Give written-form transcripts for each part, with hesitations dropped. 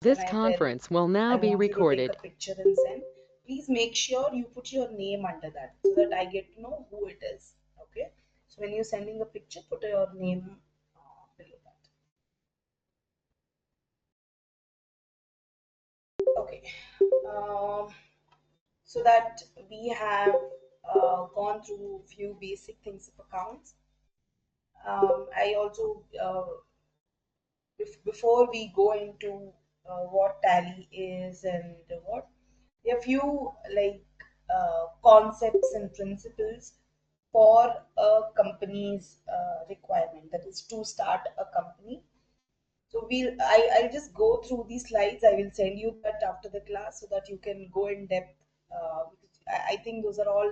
This where conference will now I be want you to take recorded. a picture and send. Please make sure you put your name under that so that I get to know who it is. Okay. So when you're sending a picture, put your name below that. Okay. Um, so that we have gone through few basic things of accounts. I also before we go into what tally is and what there are few like concepts and principles for a company's requirement, that is to start a company. So I'll just go through these slides. I will send you that after the class so that you can go in depth. Because I think those are all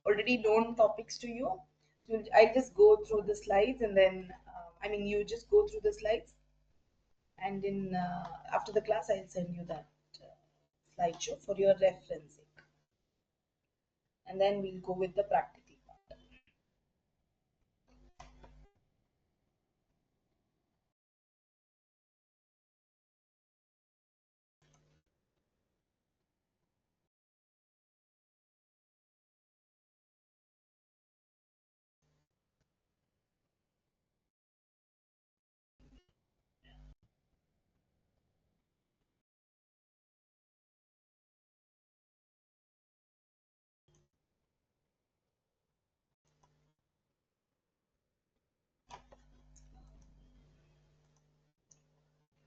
already known topics to you. So I'll just go through the slides and then I mean you just go through the slides, and in after the class I'll send you that slideshow for your referencing, and then we'll go with the practical part.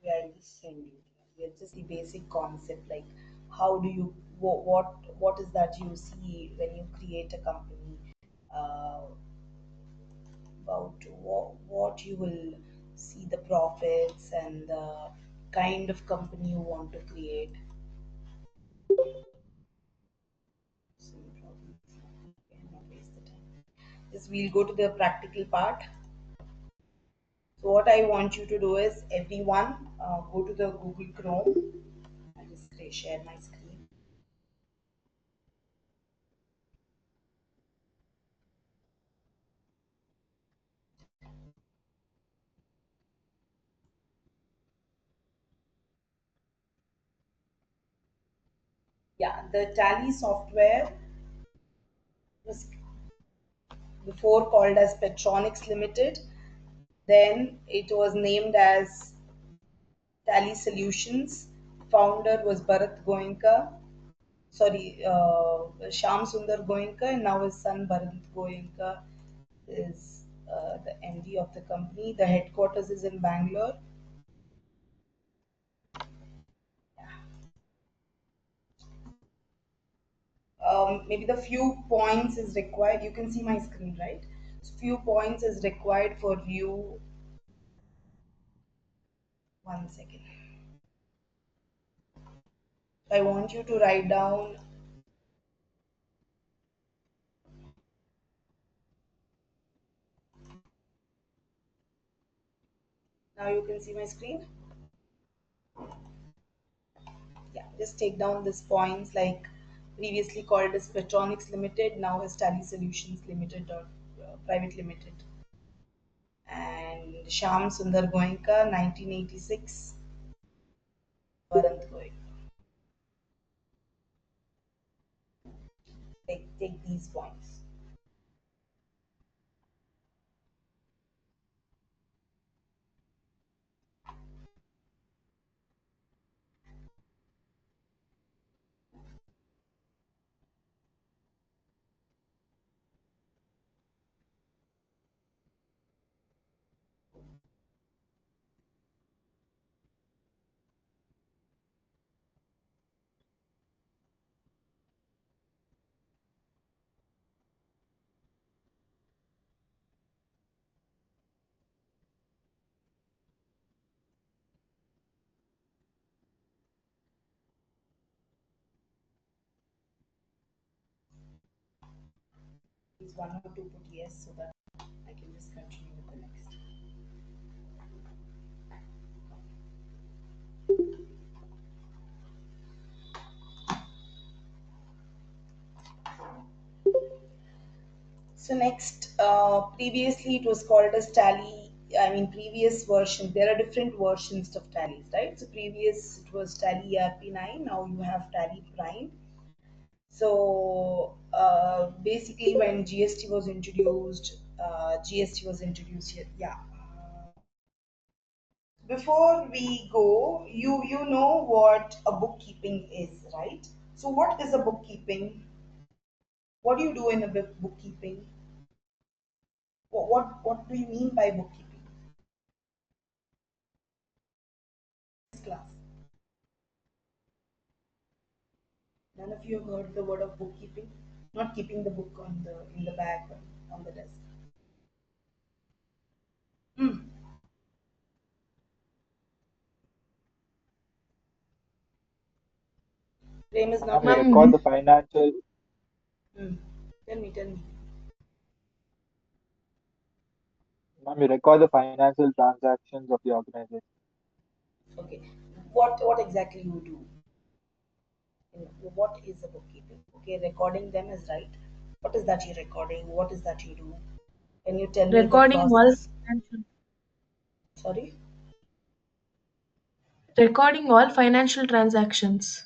Yeah, I'll just send you. Yeah, just the basic concept, like how do you what is that you see when you create a company, uh, about what you will see the profits and the kind of company you want to create. Some problems. Okay, not waste the time. Just we'll go to the practical part. So what I want you to do is everyone go to the Google Chrome. I'll just share my screen. Yeah, the Tally software was before called as Petronics Limited. Then it was named as Tally Solutions. Founder was Bharat Goenka. Sorry, Sham Sundar Goenka, and now his son Bharat Goenka is the MD of the company. The headquarters is in Bangalore. Maybe the few points is required. You can see my screen, right? So few points is required for you. One second. I want you to write down. Now you can see my screen. Yeah, just take down these points, like previously called as Petronics Limited, now as Tally Solutions Limited or Private Limited. And Sham Sundar Goenka, 1986, Bharat Goenka. Take these points. Please one or two put yes so that I can just continue with the next. So next, previously it was called as Tally I mean, previous version, there are different versions of tallies, right? So previous it was Tally ERP9, now you have Tally Prime. So basically, when GST was introduced, GST was introduced here. Yeah. Before we go, you know what a bookkeeping is, right? So what is a bookkeeping? What do you do in a bookkeeping? What do you mean by bookkeeping? This class. None of you have heard the word of bookkeeping? Not keeping the book on the in the bag on the desk. Hmm. Prem is Ma'am, not we here. record Ma'am, the financial. Hmm. Tell me. Ma'am, we record the financial transactions of the organization. Okay. What exactly you do? What is the bookkeeping? Okay, recording them is right. What is that you're recording? What is that you do? Can you tell me the recording all process? financial Sorry? recording all financial transactions.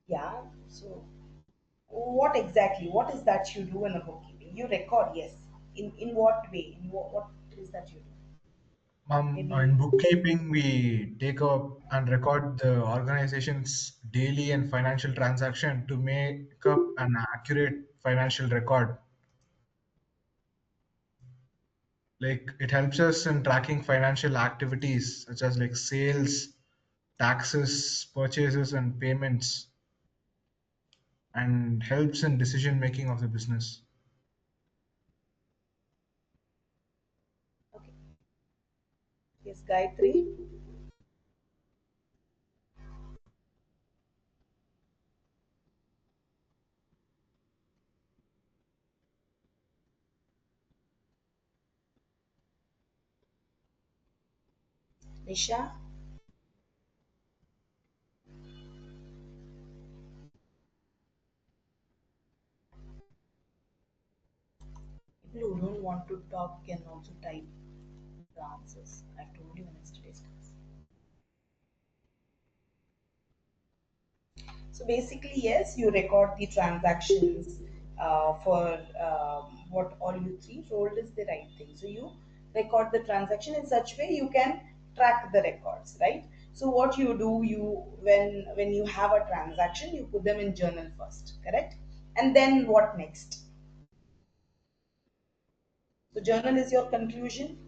Yeah. So what exactly? What is that you do in a bookkeeping? You record, yes. In what way? In what is that you do? In Maybe bookkeeping, we take up and record the organization's daily and financial transaction to make up an accurate financial record. Like it helps us in tracking financial activities such as like sales, taxes, purchases, and payments, and helps in decision making of the business. okay. Yes, Gayatri. Nisha. People who don't want to talk can also type the answers. I've told you in yesterday's class. So basically, yes, you record the transactions for what all you three told is the right thing. So you record the transaction in such way you can track the records, right? So what you do, you when you have a transaction, you put them in journal first, correct? And then what next? So journal is your conclusion.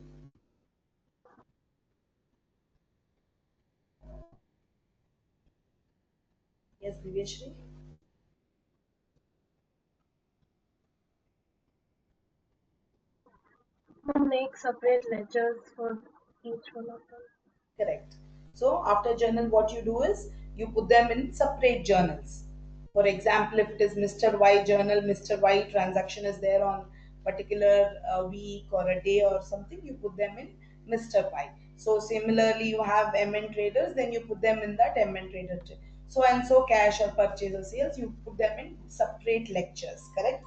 Yes, Divishri. Make separate ledgers for each one of them. Correct. So after journal, what you do is you put them in separate journals. For example, if it is Mr. Y journal, Mr. Y transaction is there on particular week or a day or something, you put them in Mr. Y. So similarly, you have MN traders, then you put them in that MN trader. So and so cash or purchase or sales, you put them in separate lectures. Correct.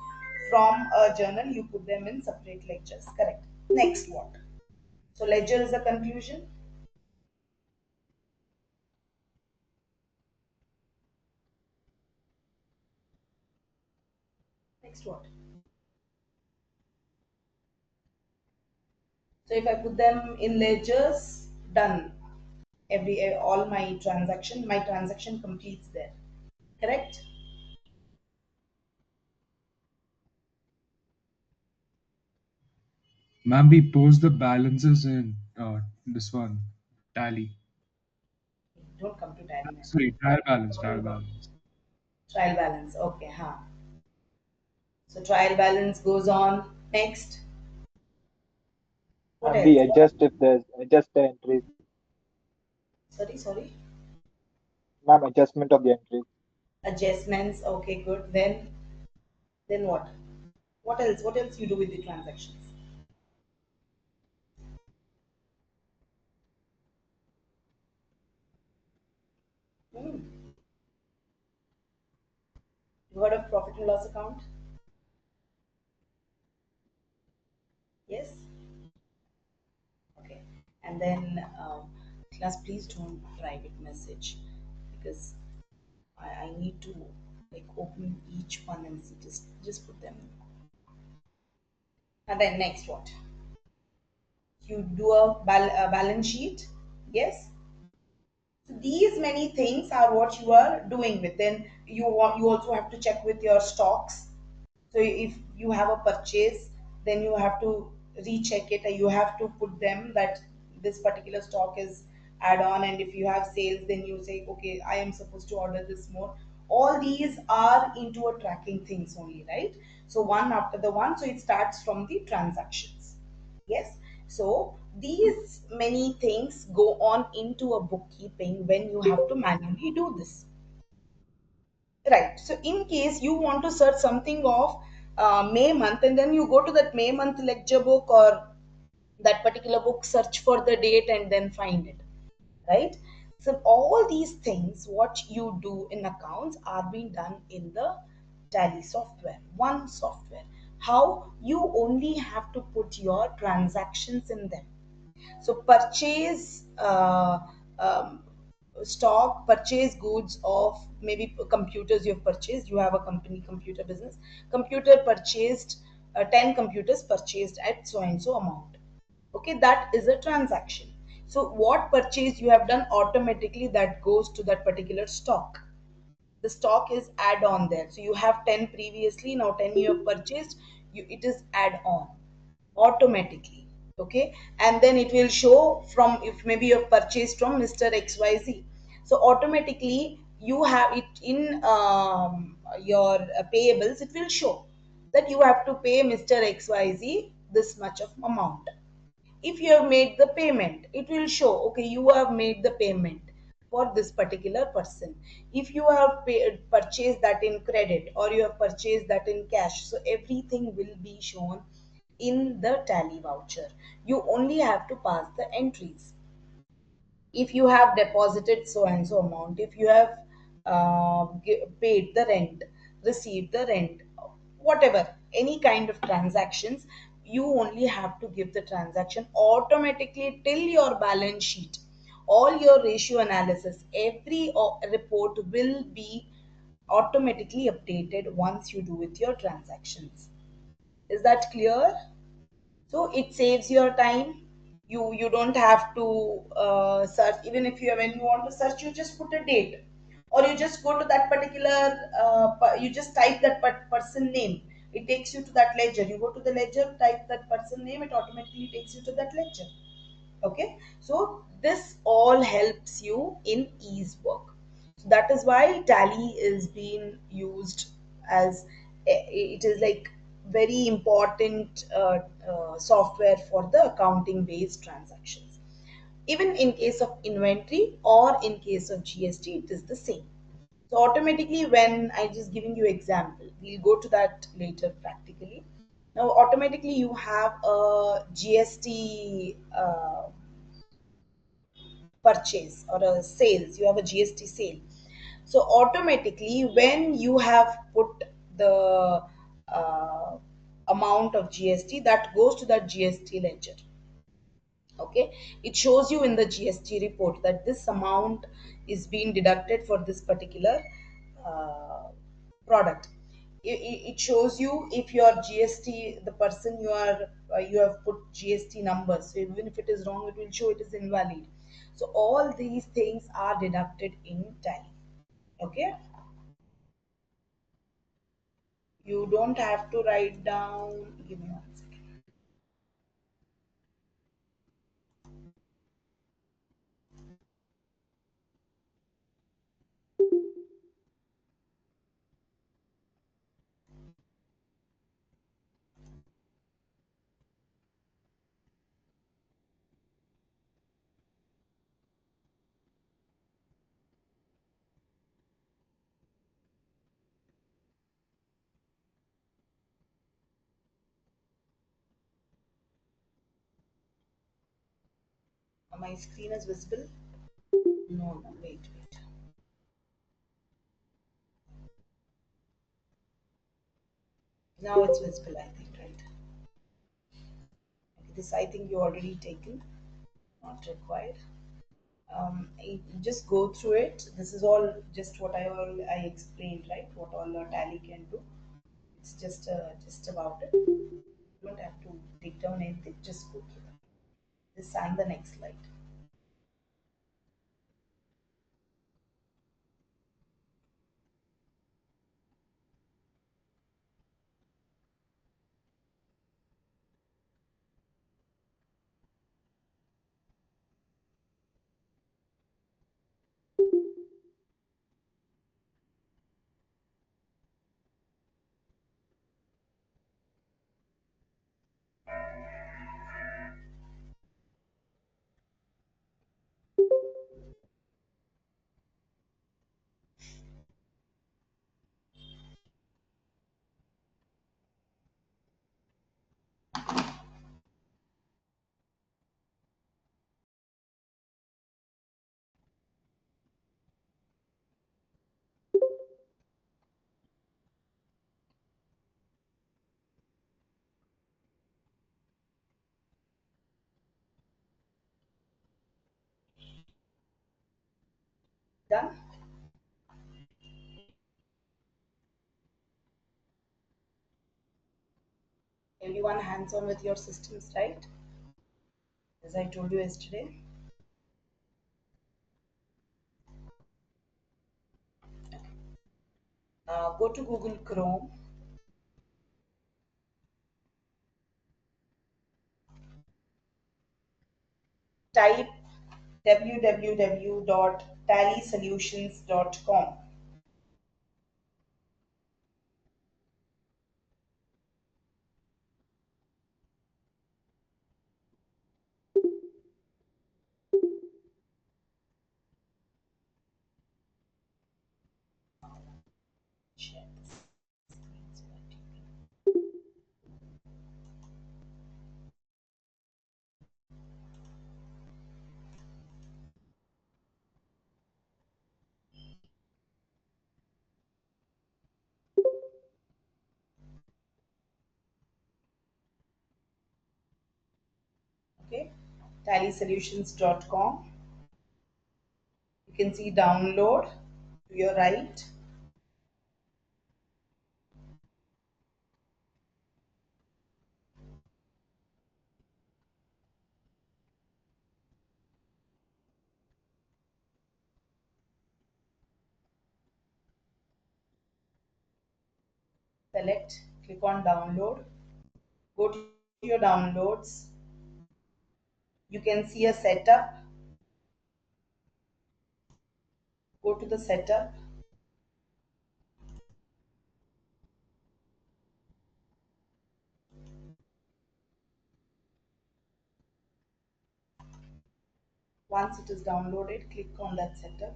From a journal, you put them in separate lectures. Correct. Next what? So ledger is the conclusion. Next what? So if I put them in ledgers, done. All my transaction completes there. Correct? Ma'am, we post the balances in this one, tally. Don't come to tally now. Sorry, trial balance, Talking trial about balance. trial balance. Okay, huh. So trial balance goes on. Next. What Ma'am, we else? adjust if there's adjust the entries. Sorry. Ma'am, adjustment of the entries. Adjustments. Okay, good. Then what? What else? What else you do with the transactions? Hmm. You heard of profit and loss account? Yes. And then class, please don't private message, because I need to like open each one and see, just put them. And then next, what you do a balance sheet. Yes, so these many things are what you are doing with. Then you also have to check with your stocks. So if you have a purchase, then you have to recheck it, and you have to put them that this particular stock is add on. And if you have sales, then you say, okay, I am supposed to order this more. All these are into a tracking things only, right? So one after the one, so it starts from the transactions. Yes. So these many things go on into a bookkeeping when you have to manually do this. Right. So in case you want to search something of May month, and then you go to that May month ledger book or that particular book, search for the date and then find it. Right. So all these things, what you do in accounts, are being done in the Tally software, one software. How? You only have to put your transactions in them. So purchase stock, purchase goods of maybe computers you have purchased. You have a company computer business. Computer purchased 10 computers purchased at so and so amount. Okay, that is a transaction. So what purchase you have done, automatically that goes to that particular stock. The stock is add on there. So you have 10 previously, now 10 you have purchased, it is add on automatically. Okay, and then it will show from, if maybe you have purchased from Mr. XYZ, so automatically you have it in your payables. It will show that you have to pay Mr. XYZ this much of amount. If you have made the payment, it will show, okay, you have made the payment for this particular person. If you have purchased that in credit, or you have purchased that in cash, so everything will be shown in the Tally voucher. You only have to pass the entries. If you have deposited so and so amount, if you have paid the rent, received the rent, whatever, any kind of transactions, you only have to give the transaction automatically till your balance sheet. All your ratio analysis, every report will be automatically updated once you do with your transactions. Is that clear? So it saves your time. You don't have to search. Even if you, when you want to search, you just put a date, or you just go to that particular you just type that person name. It takes you to that ledger. You go to the ledger, type that person name, it automatically takes you to that ledger. Okay, so this all helps you in ease work. So that is why Tally is being used as it is like very important software for the accounting based transactions. Even in case of inventory or in case of GST, it is the same. So automatically, when I just giving you example, we'll go to that later practically. Now automatically you have a GST purchase or a sales, you have a GST sale. So automatically, when you have put the uh, amount of GST, that goes to that GST ledger. Okay, it shows you in the GST report that this amount is being deducted for this particular uh, product. It shows you if your GST, the person you are you have put GST numbers, so even if it is wrong, it will show it is invalid. So all these things are deducted in Tally. Okay, you don't have to write down. Give me 1 second. My screen is visible. No, no, wait. Now it's visible, I think, right? Okay, this I think you already taken. not required. Just go through it. This is all just what I explained, right? What all a tally can do. It's just about it. You don't have to take down anything. Just go through it. This and the next slide. Done. Everyone hands on with your systems, right? As I told you yesterday. Go to Google Chrome. Type www.tallysolutions.com. Share the screen so that you okay. Tallysolutions.com. You can see download to your right. Select, click on download. Go to your downloads. You can see a setup. Go to the setup. Once it is downloaded, click on that setup.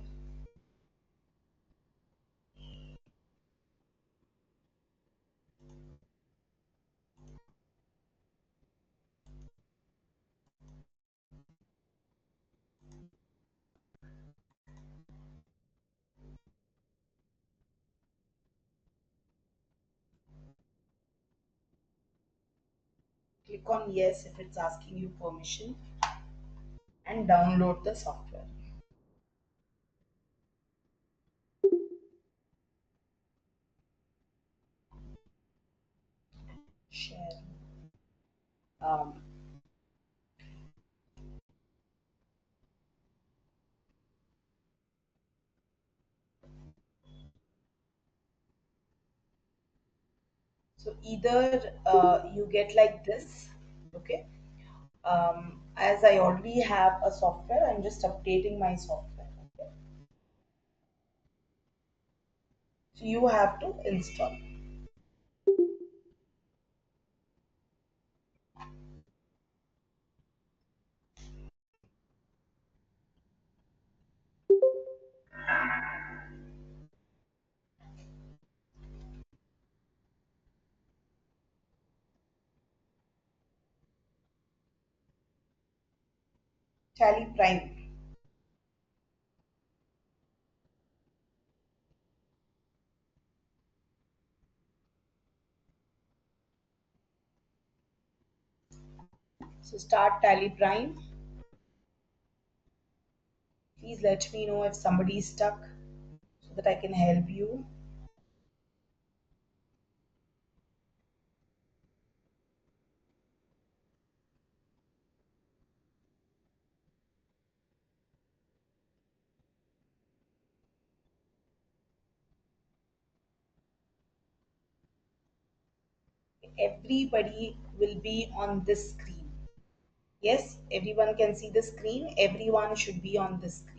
Click on yes if it's asking you permission and download the software. Share. Um, so either you get like this, okay. As I already have a software, I'm just updating my software. Okay? So you have to install. TallyPrime. So start TallyPrime. Please let me know if somebody is stuck so that I can help you. Everybody will be on this screen. Yes, everyone can see the screen. Everyone should be on the screen.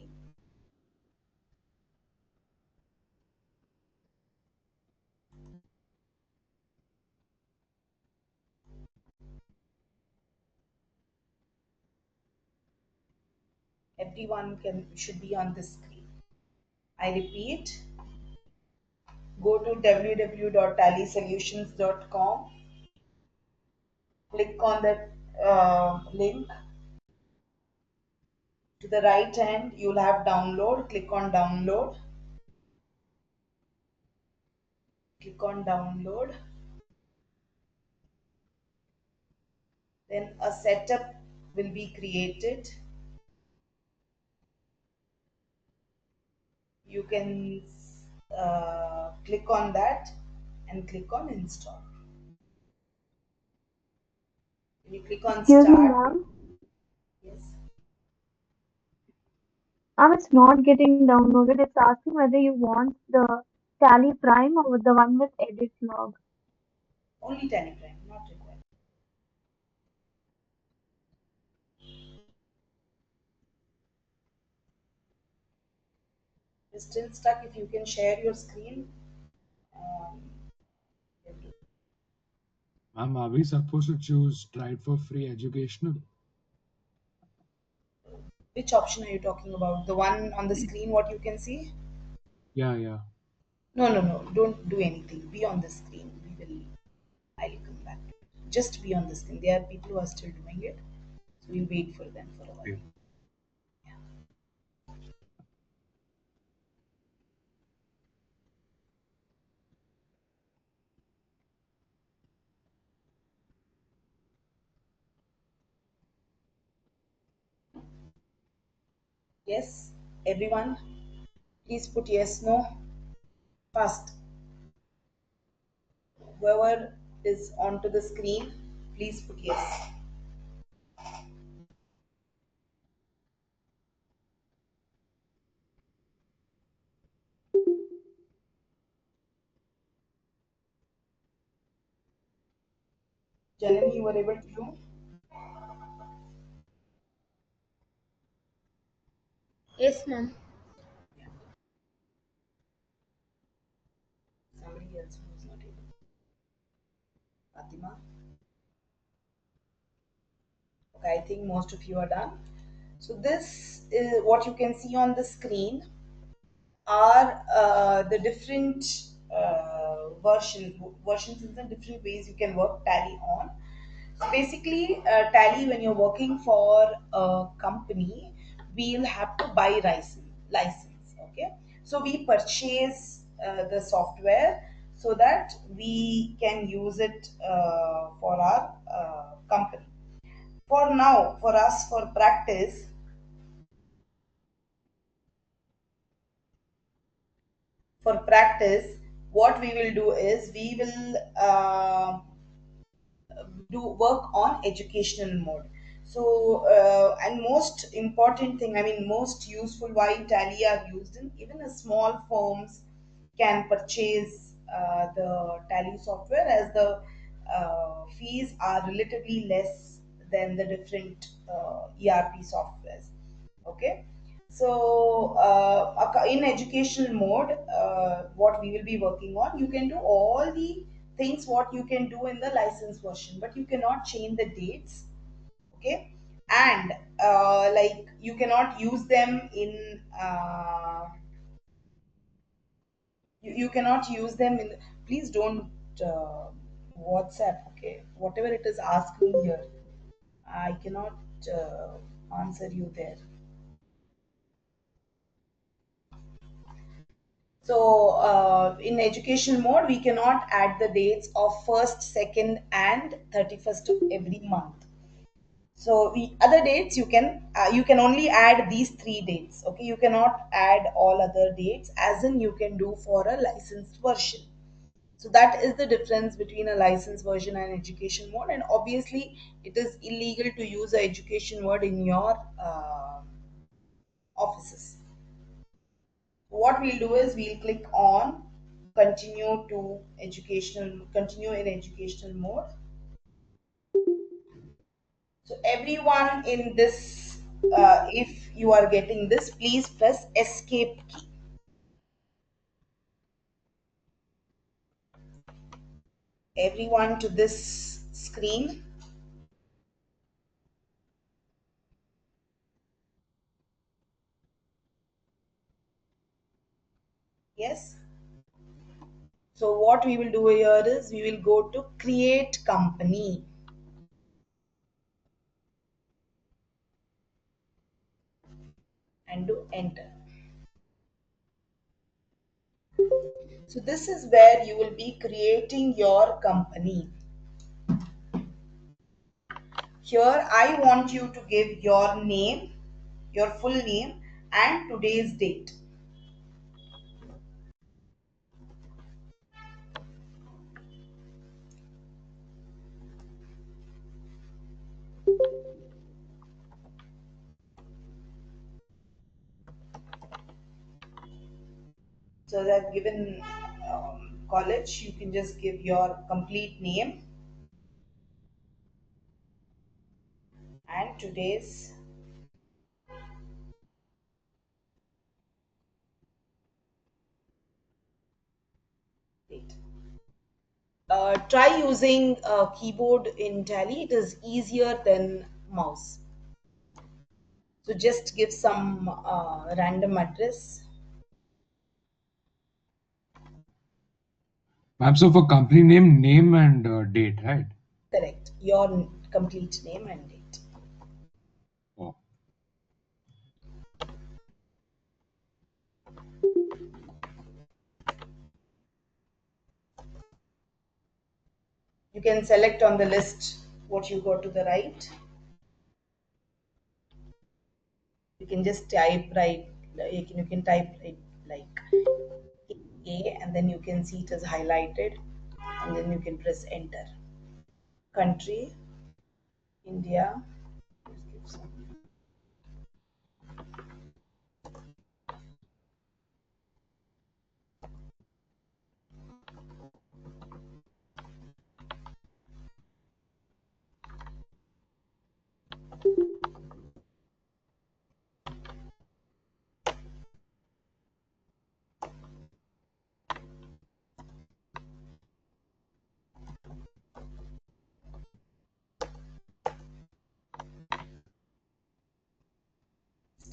Everyone should be on the screen. I repeat, go to www.tallysolutions.com, click on that link. To the right hand, you'll have download. Click on download. Click on download. Then a setup will be created. You can click on that and click on install. When you click on Excuse me, start, ma'am. yes, Ma'am, it's not getting downloaded. It's asking whether you want the Tally Prime or the one with edit log. only TallyPrime, not required. It's still stuck. If you can share your screen, um, Ma'am, are we supposed to choose tried for free educational? which option are you talking about? The one on the screen, what you can see? Yeah, yeah. No, no, no. Don't do anything. Be on the screen. I'll come back. Just be on the screen. There are people who are still doing it. So we'll wait for them for a while. Okay. Yes, everyone, please put yes, no, fast. Whoever is onto the screen, please put yes. Janani, you were able to do? Yes, ma'am. Somebody else who is not able. Fatima? Okay, I think most of you are done. So this is what you can see on the screen are the different versions in the different ways you can work Tally on. So basically, Tally, when you're working for a company, we'll have to buy license. Okay, so we purchase the software so that we can use it for our company. For now, for us, for practice, what we will do is we will do work on educational mode. So and most important thing, I mean most useful, why Tally are used in, even a small firms can purchase the Tally software, as the fees are relatively less than the different ERP softwares. Okay, so in educational mode, what we will be working on, you can do all the things what you can do in the license version, but you cannot change the dates. Okay, and like you cannot use them in you cannot use them in, please don't uh, WhatsApp. Okay, whatever it is, ask me here. I cannot answer you there. So in education mode, we cannot add the dates of first, second, and 31st of every month. So other dates you can only add these three dates. Okay, you cannot add all other dates, as in you can do for a licensed version. So that is the difference between a licensed version and education mode. And obviously, it is illegal to use a education word in your offices. What we'll do is we'll click on continue in educational mode. So everyone in this, if you are getting this, please press escape key. Everyone to this screen. Yes. So what we will do here is we will go to create company and do enter. So this is where you will be creating your company. Here I want you to give your name, your full name, and today's date. So I've given college, you can just give your complete name and today's date. Try using a keyboard in Tally. It is easier than mouse. So just give some random address. Ma'am, so for company name, name and date, right? Correct. Your complete name and date. Oh. You can select on the list what you got to the right. You can just type right. You can type right like A, and then you can see it is highlighted, and then you can press enter. Country, India. Just give some.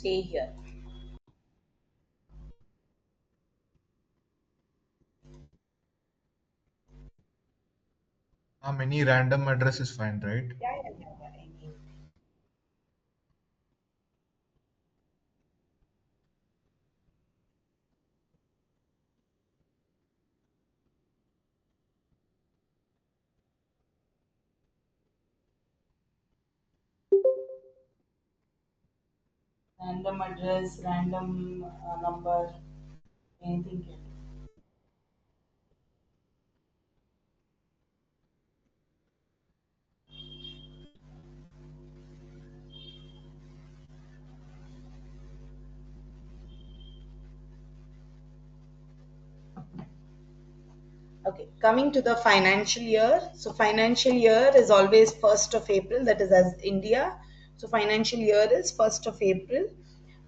Stay here. Any random address is fine, right? Yeah, yeah, yeah, yeah. I mean, random address, random number, anything can do. Okay, coming to the financial year. So financial year is always 1st of April, that is as India. So financial year is 1st of April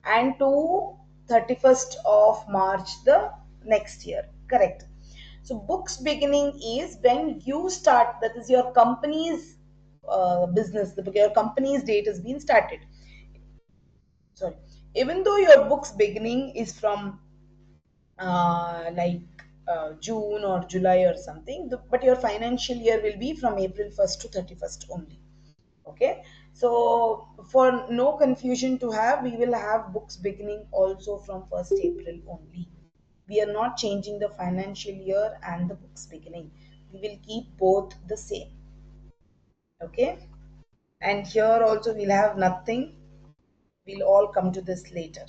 and to 31st of March the next year. Correct. So books beginning is when you start, that is your company's business, your company's date has been started. Sorry. Even though your book's beginning is from like June or July or something, but your financial year will be from April 1st to 31st only. Okay, so for no confusion to have, we will have books beginning also from 1st April only. We are not changing the financial year and the books beginning. We will keep both the same. Okay, And here also we'll have nothing. We'll all come to this later.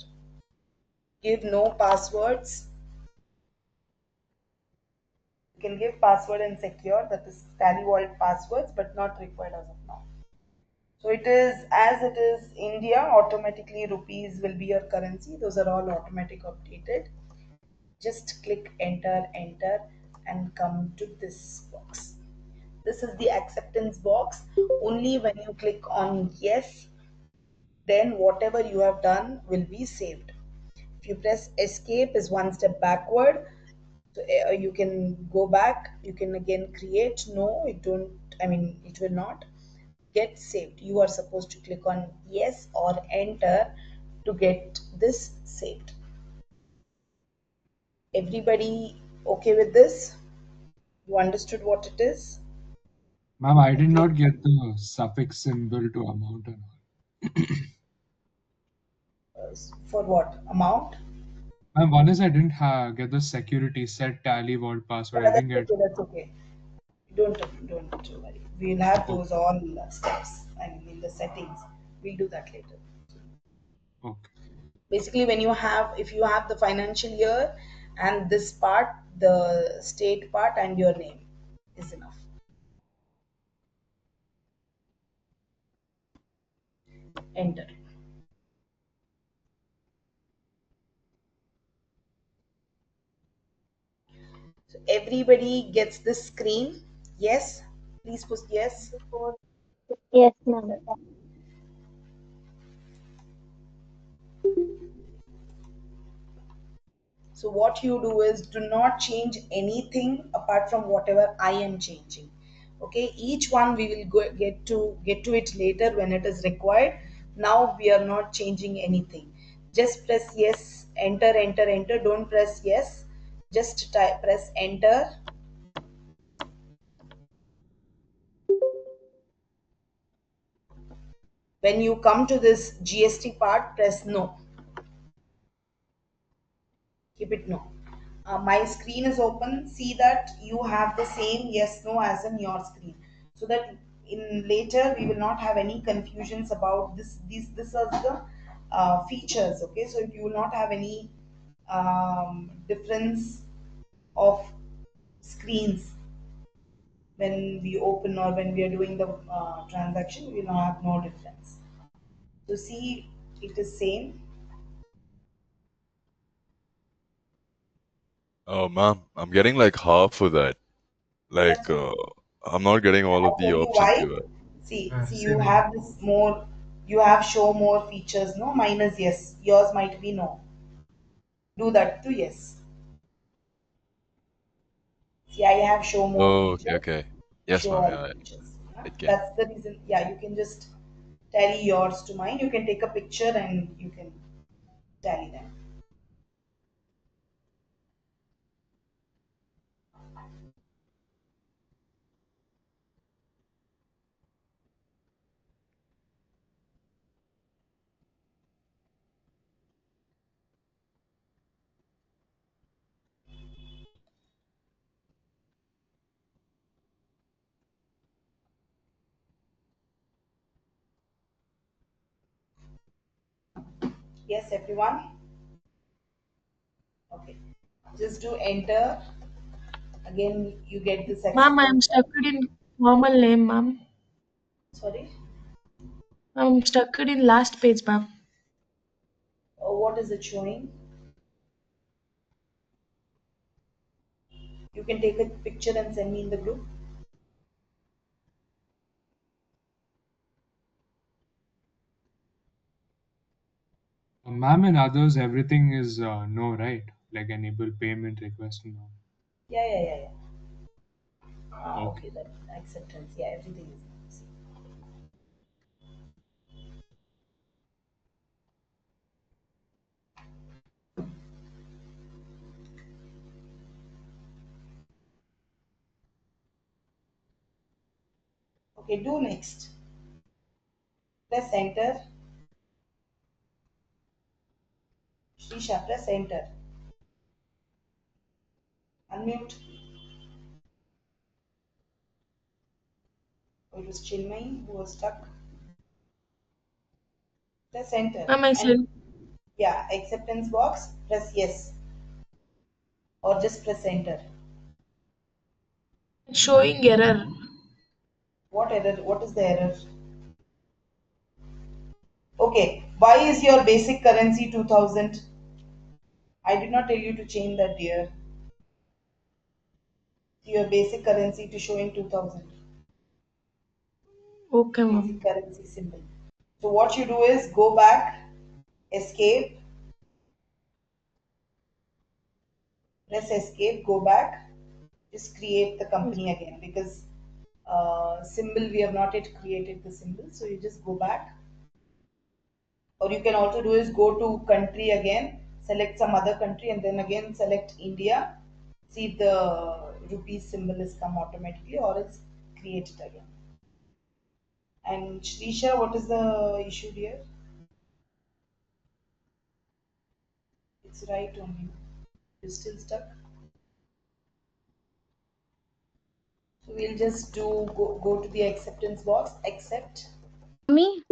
Give no passwords. You can give password and secure, that is Tally Vault passwords, but not required as of now. So it is as it is India, automatically rupees will be your currency. Those are all automatic updated. Just click enter, enter, and come to this box. This is the acceptance box. Only when you click on yes, then whatever you have done will be saved. If you press escape is one step backward. So you can go back, you can again create. No, it don't, I mean, it will not get saved. You are supposed to click on yes or enter to get this saved. Everybody okay with this? You understood what it is? Ma'am, I did Okay. not get the suffix symbol to amount and all. For what amount? Ma'am, one is I didn't get the security set tally vault Yeah, password. I didn't that's get. okay. That's okay. Don't worry. We'll have Okay. those all steps. I mean, in the settings, we'll do that later. Okay. Basically, when you have, if you have the financial year and this part, the state part, and your name is enough. Enter. So everybody gets this screen. Yes. Please put yes. Yes, ma'am. So what you do is do not change anything apart from whatever I am changing. Okay, each one we will get to it later when it is required. Now we are not changing anything. Just press yes, enter, enter, enter. Don't press yes. Just press enter. When you come to this GST part, press no. Keep it no. My screen is open. See that you have the same yes no as in your screen, so that in later we will not have any confusions about this. This are the features. Okay, so you will not have any difference of screens when we open or when we are doing the transaction. We will have no difference. So see, it is same. Oh, ma'am, I'm getting like half of that. Like, That's okay. I'm not getting all of I'll the tell you options why. given. See, you Same here. have this more, you have show more features, no? Mine is yes. Yours might be no. Do that to yes. See, I have show more Oh, okay, features, okay. Yes, show ma'am. all Yeah, features. Huh? it came. That's the reason. Yeah, you can just tally yours to mine. You can take a picture and you can tally them. Yes, everyone? Okay. Just do enter. Again, you get this Ma'am, I am acceptance. stuck in formal name, ma'am. Sorry. I'm stuck in last page, ma'am. What is it showing? You can take a picture and send me in the group. Ma'am, and others, everything is no, right? Like enable payment request, no. Yeah. Okay. Okay, that acceptance. Yeah, everything is nice. Okay, do next. Press enter. Shrisha, press enter. Unmute. Oh, it was Chinmay who was stuck. Press enter. Ma'am, I And said yeah, acceptance box, press yes. Or just press enter. showing error. What error? What is the error? Okay. Why is your basic currency 2000? I did not tell you to change that, dear. Your basic currency to showing 2000. Okay, Basic ma'am. currency symbol. So what you do is go back, escape, press escape, go back, just create the Yes. company again because symbol we have not yet created the symbol. So you just go back, or you can also do is go to country again, select some other country, and then again select India. See if the rupees symbol is come automatically, or it's create it again. And Shrisha, what is the issue here? It's right only. You're still stuck. So we'll just go to the acceptance box, accept, Me?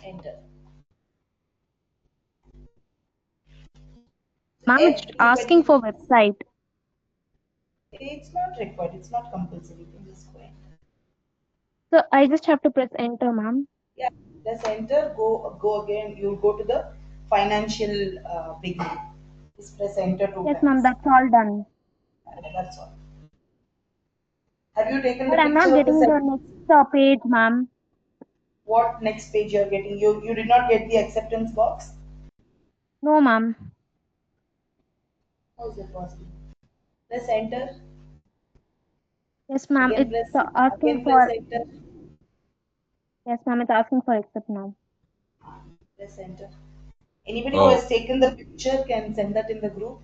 enter. So Ma'am, it's asking everybody, for website. it's not required, it's not compulsory. You can just go enter. So I just have to press enter, ma'am. Yeah, let's enter. Go again. You'll go to the financial beginning. Just press enter two Yes, ma'am, times. that's all done. That's all. Have you taken the But I'm picture not of the getting set? the next page, ma'am. What next page you're getting? You did not get the acceptance box. No, ma'am. How is that possible? Press enter. Yes, ma'am, Again it's press asking again press for, enter. yes, ma'am, it's asking for accept now. Press enter. Anybody who Oh, has taken the picture can send that in the group.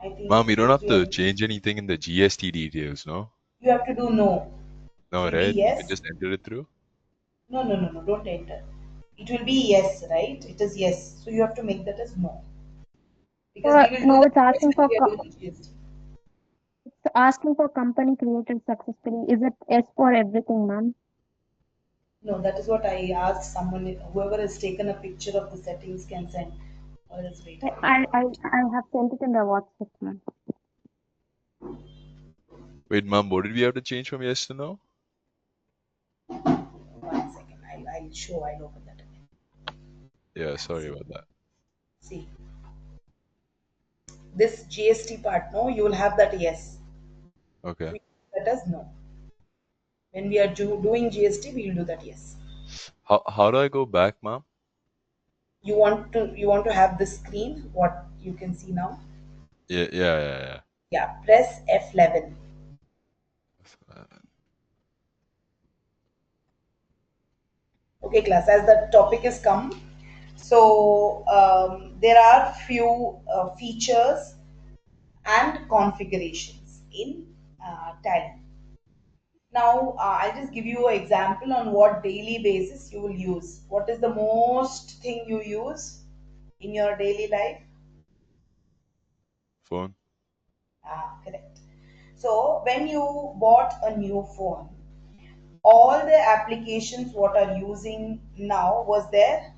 I think mom, you don't two, have three to of change anything in the GST details, no? you have to do no. It No, will be right? You can yes. just enter it through. No, no, no, no. Don't enter. It will be yes, right? It is yes. So you have to make that as no. Because we will do No, the it's asking request when for we are doing the GST. it's asking for company created successfully. Is it yes for everything, ma'am? No, that is what I asked someone. Whoever has taken a picture of the settings can send. Or else wait, I will. I have sent it in the WhatsApp, ma'am. Wait, mom, what did we have to change from yes to no? 1 second. I'll show. I'll open that again. Yeah, Yeah, sorry see. about that. See. This GST part, no, you will have that yes. Okay. We that as no. When we are doing GST, we will do that yes. How do I go back, mom? You want to have the screen, what you can see now. Yeah. Yeah, press F11. Uh, Okay, class, as the topic is come, so there are few features and configurations in Tally. Now, I'll just give you an example on what daily basis you will use. What is the most thing you use in your daily life? Phone. Correct. So, when you bought a new phone, all the applications what are using now was there.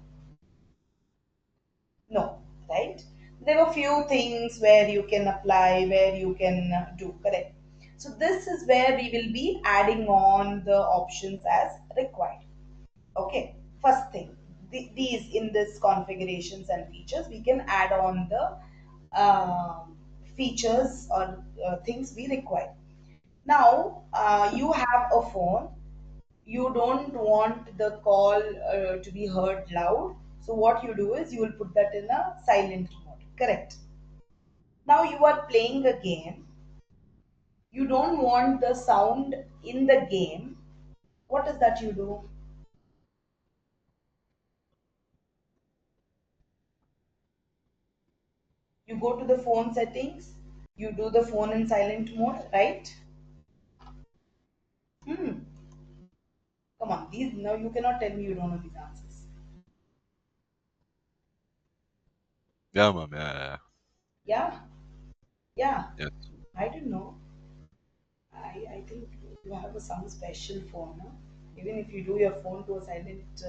No, right? There were few things where you can apply, where you can do, correct. So this is where we will be adding on the options as required. Okay, first thing, these in this configurations and features, we can add on the features or things we require. Now, you have a phone, you don't want the call to be heard loud. So what you do is you will put that in a silent mode. Correct. Now you are playing a game. You don't want the sound in the game. What is that you do? You go to the phone settings. You do the phone in silent mode, right? Hmm. Come on, these now you cannot tell me you don't know these answers. Yeah, mom. Yeah. Yeah, yeah. Yes. I don't know. I think you have some special phone. No? Even if you do your phone to a silent,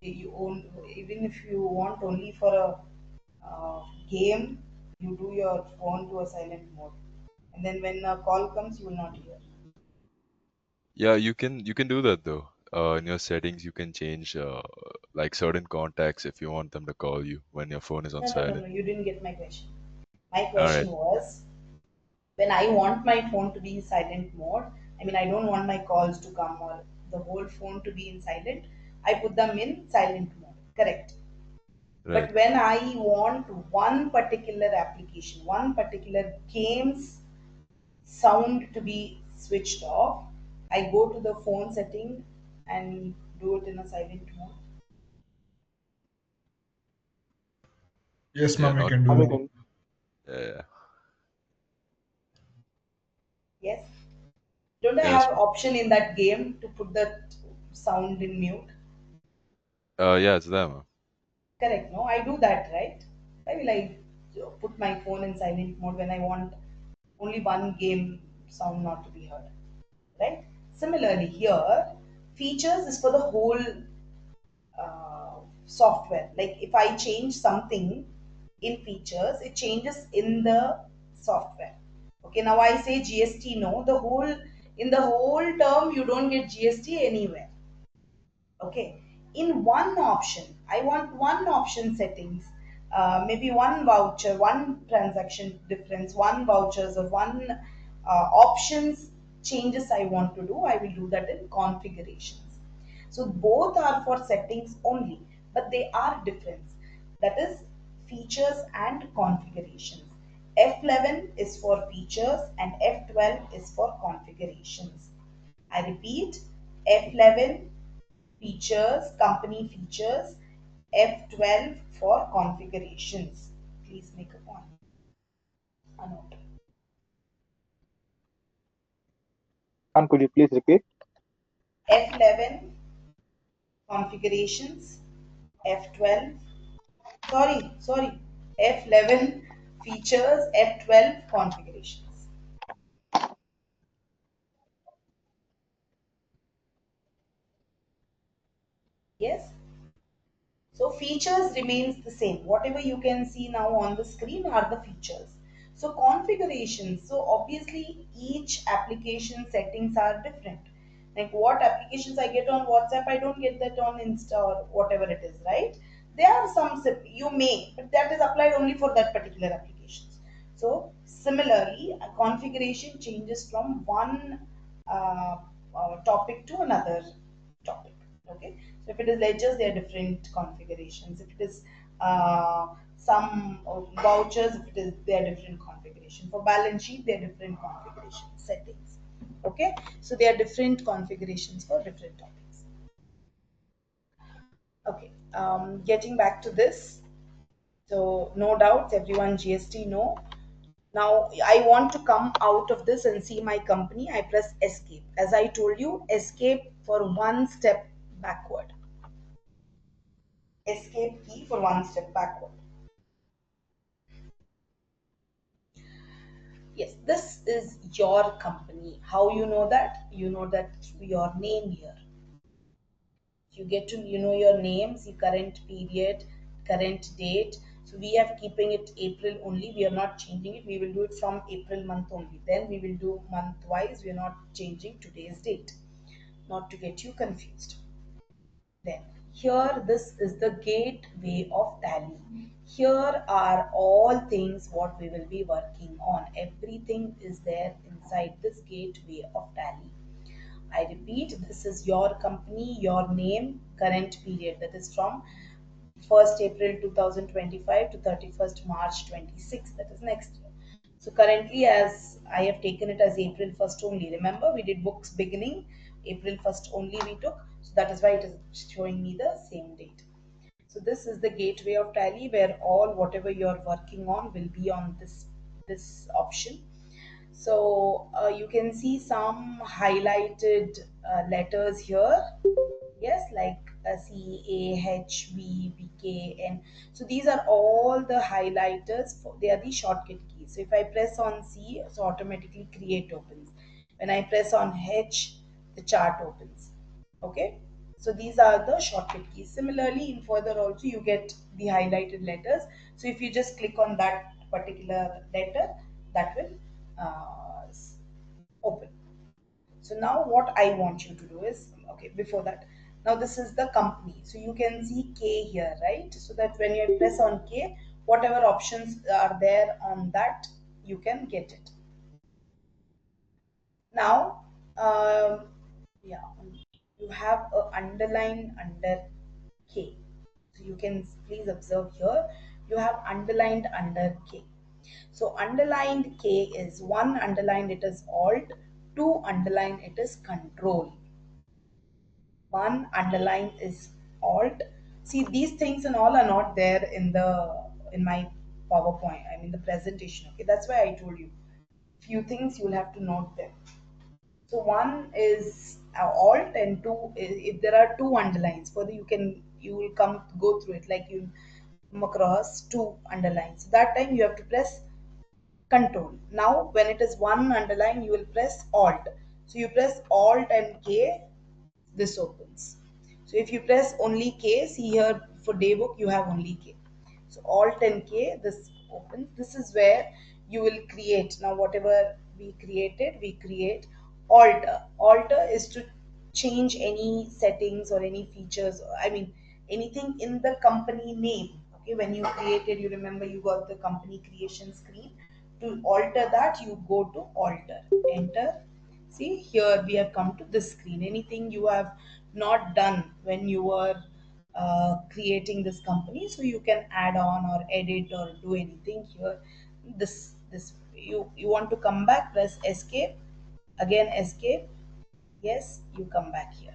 you own, even if you want only for a game, you do your phone to a silent mode, and then when a call comes, you will not hear. Yeah, you can do that though. In your settings, you can change like certain contacts if you want them to call you when your phone is on No, no, no, silent. no. You didn't get my question. My All right. question was, when I want my phone to be in silent mode, I mean, I don't want my calls to come or the whole phone to be in silent, I put them in silent mode. Correct. Right. But when I want one particular application, one particular game's sound to be switched off, I go to the phone setting and do it in a silent mode. Yes, Yeah, ma'am, you not. can Ma'am, do you that. can. Yeah. Yes. Don't I Yes. have option in that game to put the sound in mute? Yeah, it's them. Correct, no? I do that, right? Why will I put my phone in silent mode when I want only one game sound not to be heard? Right? Similarly, here, features is for the whole software. Like if I change something in features, it changes in the software. Okay, now I say GST no, the whole in the whole term you don't get GST anywhere. Okay, in one option I want one option settings, maybe one voucher, one transaction difference, one vouchers, or one options changes I want to do, I will do that in configurations. So both are for settings only, but they are different, that is features and configurations. F11 is for features and F12 is for configurations. I repeat, F11 features, company features, F12 for configurations. Please make a point. A note. Ma'am, could you please repeat? F11 configurations, F12, sorry, F11 features, F12 configurations. Yes? So features remains the same. Whatever you can see now on the screen are the features. So configurations. So obviously each application settings are different. Like what applications I get on WhatsApp, I don't get that on Insta or whatever it is, right? There are some you may, but that is applied only for that particular applications. So similarly, a configuration changes from one uh, topic to another topic. Okay, so if it is ledgers, there are different configurations. If it is some vouchers, if it is, there are different configuration. For balance sheet, there are different configuration settings. Okay, so there are different configurations for different topics. Okay, getting back to this, so no doubts, everyone GST no. Now I want to come out of this and see my company. I press escape. As I told you, escape for one step backward. Escape key for one step backward. Yes, this is your company. How you know that? You know that through your name here. You get to you know your names, the current period, current date. So we are keeping it April only. We are not changing it. We will do it from April month only. Then we will do month wise. We are not changing today's date. Not to get you confused. Then here this is the gateway of Tally. Here are all things what we will be working on. Everything is there inside this gateway of Tally. I repeat, this is your company, your name, current period, that is from 1st April 2025 to 31st March 26, that is next year. So currently, as I have taken it as April 1st only. Remember, we did books beginning, April 1st only we took. So that is why it is showing me the same date. So this is the gateway of Tally where all whatever you're working on will be on this option. So you can see some highlighted letters here. Yes, like C, A, H, V, B, K, N. So these are all the highlighters. They are the shortcut keys. So if I press on C, so automatically create opens. When I press on H, the chart opens. Okay, so these are the shortcut keys. Similarly, in further also you get the highlighted letters. So if you just click on that particular letter, that will open. So now what I want you to do is, okay, before that, now this is the company. So you can see K here, right? So that when you press on K, whatever options are there on that, you can get it. Now, yeah, you have a underline under K. So you can please observe here, you have underlined under K. So underlined K is one underlined it is Alt, two underlined it is Control, one underline is Alt. See, these things and all are not there in my PowerPoint. I mean the presentation. Okay, that's why I told you few things you'll have to note them. So one is Alt and two if there are two underlines. Further you will come go through it like you come across two underlines. So that time you have to press Control. Now when it is one underline you will press Alt. So you press Alt and K, this opens. So if you press only K, see here for daybook you have only K. So Alt and K, this opens. This is where you will create. Now whatever we created, we create alter. Alter is to change any settings or any features. I mean anything in the company name. Okay, when you created, you remember you got the company creation screen. To alter that, you go to alter, enter. See here we have come to this screen. Anything you have not done when you were creating this company, so you can add on or edit or do anything here. This you want to come back, press escape, again escape. Yes, you come back here.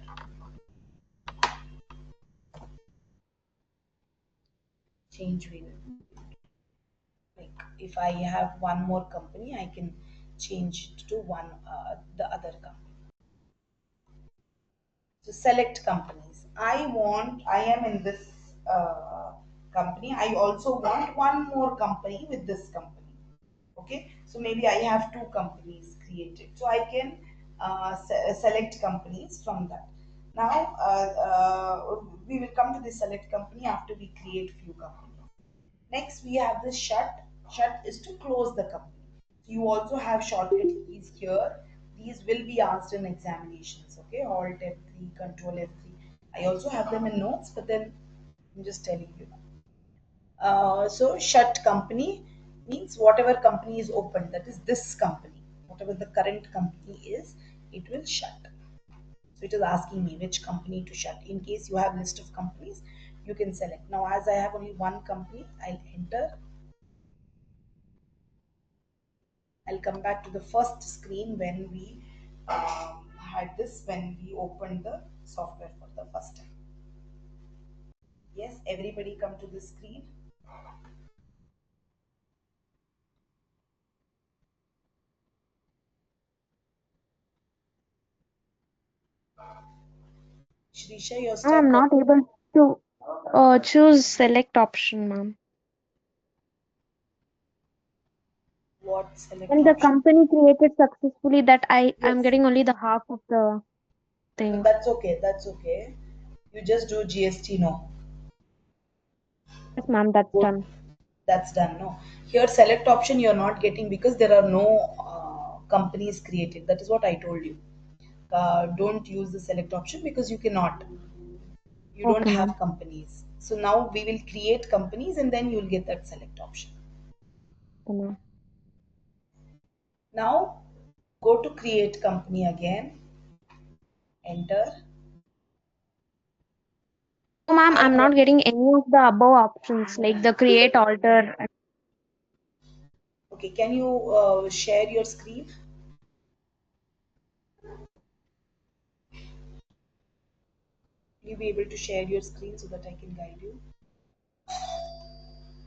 Change wheel. Like if I have one more company, I can change it to one the other company. So select companies. I am in this company. I also want one more company with this company. Okay, so maybe I have two companies created. So I can select companies from that. Now we will come to the select company after we create few companies. Next, we have this shut. Shut is to close the company. You also have shortcut keys here. These will be asked in examinations. Okay, Alt F3, Control F3. I also have them in notes, but then I'm just telling you. So shut company means whatever company is open, that is this company. Whatever the current company is, it will shut. So it is asking me which company to shut. In case you have list of companies, you can select. Now as I have only one company, I'll enter. I'll come back to the first screen when we had this, when we opened the software for the first time. Yes, everybody come to the screen. Shrisha, you're I'm stuck on not able to choose select option, ma'am. what select When the option? company created successfully, that I'm Yes, getting only the half of the no, thing. that's okay. That's okay. You just do GST no. Yes, ma'am, that's Good. done. That's done. No. Here select option you're not getting because there are no companies created. That is what I told you. Don't use the select option because you cannot. You don't Okay, have ma'am. companies. So now we will create companies and then you'll get that select option. Okay, ma'am. Now go to create company again, enter. So, ma'am, I I'm want, not getting any of the above options like the create, alter. okay, can you share your screen? Will you be able to share your screen so that I can guide you?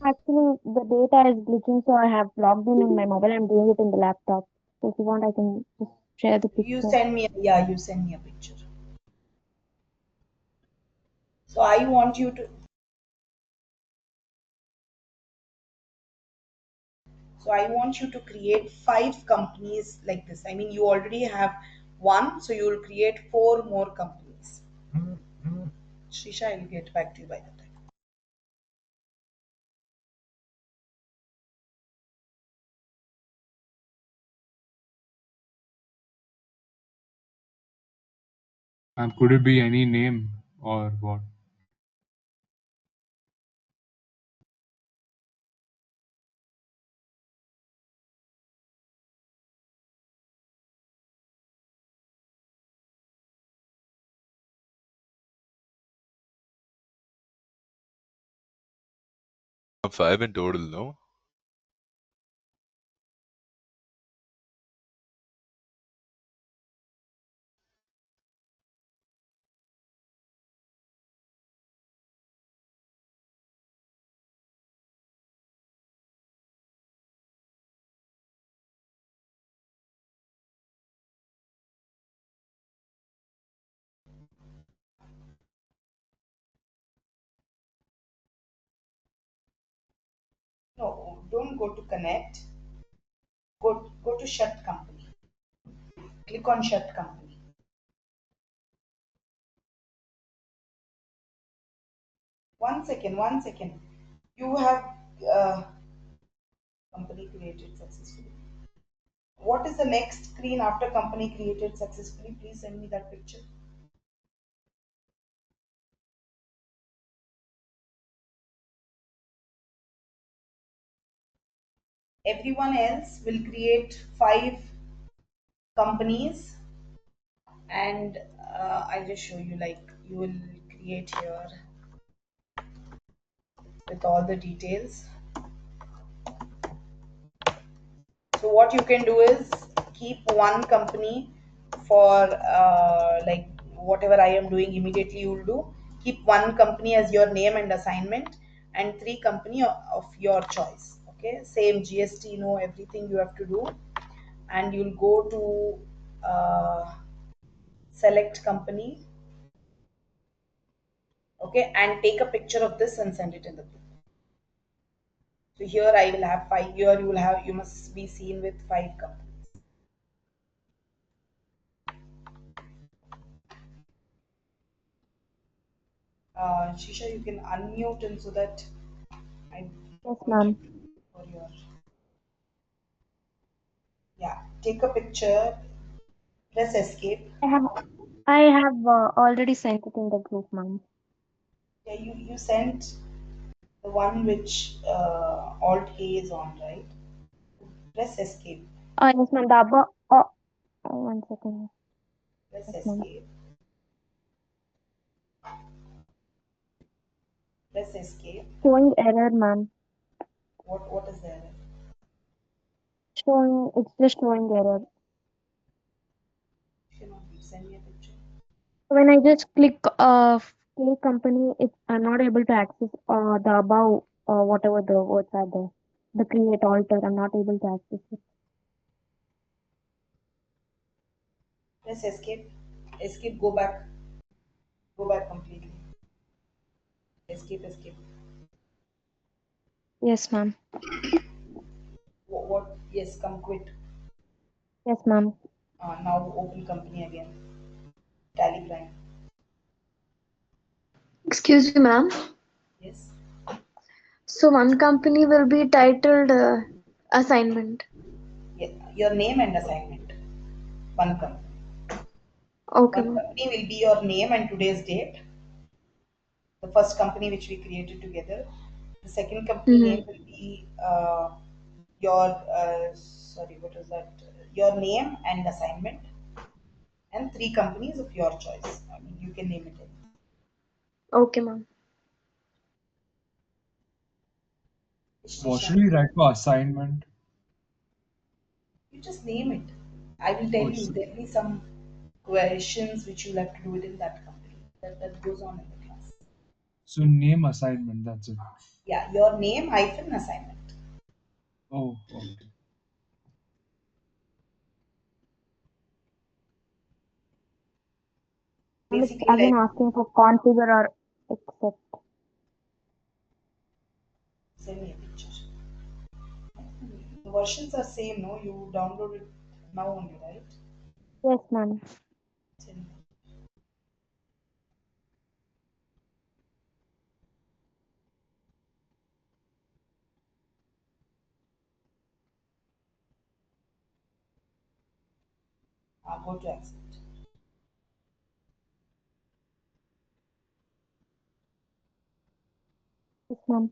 Actually, the data is glitching, so I have logged in my mobile. I'm doing it in the laptop. So, if you want, I can just share the You picture. send me, yeah, you send me a picture. So I want you to, so I want you to create 5 companies like this. I mean, you already have one, so you will create 4 more companies. Shisha, I'll get back to you by the time. Could it be any name or what? Five in total, no? No, don't go to connect. Go to shut company. Click on shut company. One second, one second. You have uh, company created successfully. What is the next screen after company created successfully? Please send me that picture. Everyone else will create 5 companies, and I'll just show you, like, you will create here with all the details. So what you can do is keep one company for like whatever I am doing immediately you'll do. Keep one company as your name and assignment, and 3 company of your choice. Okay, same GST, know everything you have to do, and you'll go to select company. Okay, and take a picture of this and send it in the group. So here I will have 5. Here you must be seen with 5 companies. Shisha, you can unmute, and so that I Yes, don't ma'am. for your, yeah. Take a picture. Press escape. I have I have already sent it in the group, ma'am. Yeah, you sent the one which Alt A is on, right? Press escape. Yes, ma'am. The above. One second. Press Yes, ma'am. escape. Press escape. Showing error, ma'am. What is there? It's just showing error. Cannot be. Send me a picture. When I just click K company, I'm not able to access the above whatever the words are there. The create alter, I'm not able to access it. Press escape. Escape. Go back. Go back completely. Escape. Escape. Yes, ma'am. What? Yes. Come quit. Yes, ma'am. Now open company again. TallyPrime. Excuse me, ma'am. Yes. So one company will be titled assignment. Yeah, your name and assignment. One company. Okay, One ma'am. company will be your name and today's date. The first company which we created together. The second company Mm-hmm. name will be your sorry, what was that? Your name and assignment, and 3 companies of your choice. I mean, you can name it anything. Okay, ma'am. What Shisha, should we write for assignment? you just name it. I will tell Oh, you. There will be some questions which you'll have to do within that company. That goes on in the class. so name assignment, that's it. Yeah, your name hyphen assignment. Oh, okay. It's Basically, again like, asking for configure or accept. send me a picture. The versions are same, no? You download it now only, right? Yes, ma'am. Send me. Go to accept. Yes, ma'am.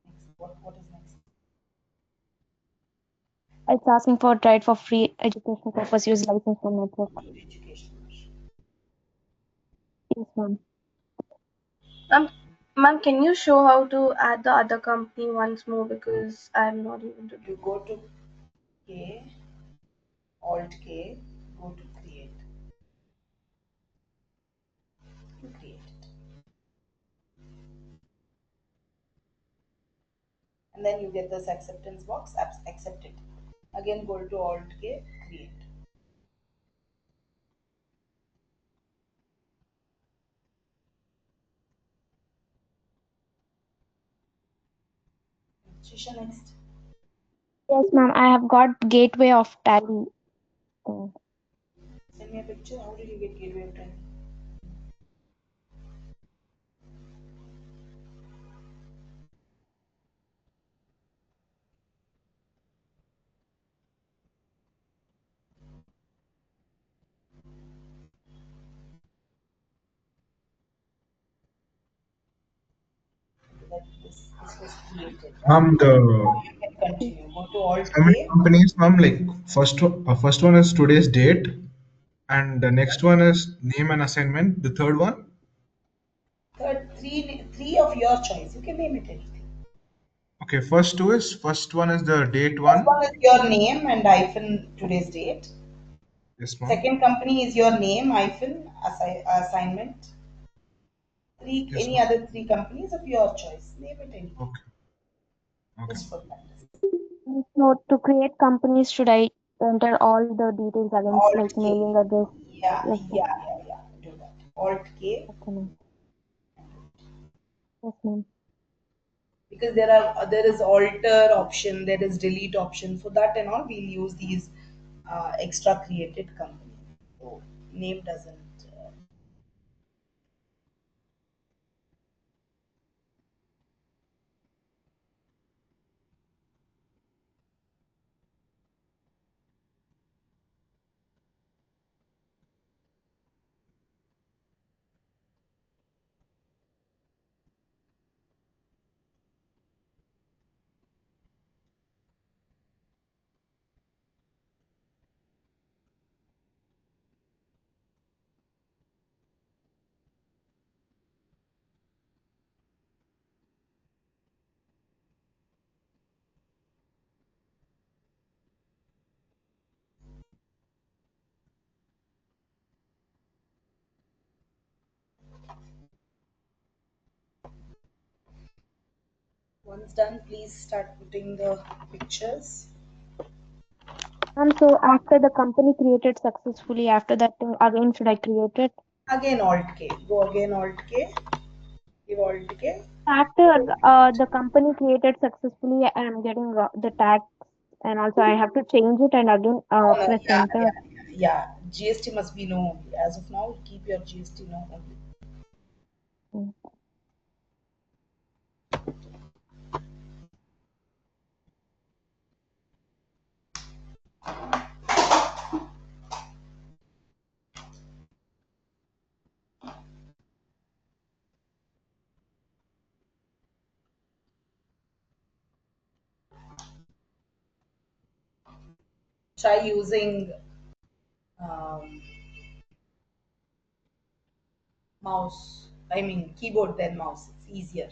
Next, what is next? It's asking for tried for free educational purpose use license from network. Education. Yes, ma'am. Ma'am, can you show how to add the other company once more because I'm not able to do. You go to K, Alt K, go to create. You create it. And then you get this acceptance box, accept it. Again, go to Alt K, create. Shisha, next. Yes, ma'am. I have got gateway of Tally. Send me a picture. How did you get gateway of 10? That this was created, right? The You can continue. Go to Alt assignment K. companies, ma'am, like first one is today's date, and the next one is name and assignment. The third one, Third, three of your choice. You can name it anything. okay, first one is the date First one. one is your name and hyphen today's date. Yes, ma'am. Second company is your name hyphen assignment. Yes, Any ma'am. other three companies of your choice. Name it anything. Okay. Okay. Just for practice. So to create companies, should I enter all the details again, Alt like K. mailing address? Yeah, Yes, ma'am. yeah, yeah, yeah. Do that. Alt K. Okay, ma'am. Yes, ma'am. Because there is alter option, there is delete option. For that and all, we'll use these extra created company. So name doesn't. Once done, please start putting the pictures. So after the company created successfully, after that thing, again should I create it? Again Alt K. Go again Alt K. Give Alt K. After the company created successfully, I am getting the tax, and also I have to change it and again No, no, press yeah, enter. yeah, yeah. GST must be no only. As of now, keep your GST no only. Mm. Try using um, mouse. I mean keyboard then mouse. It's easier.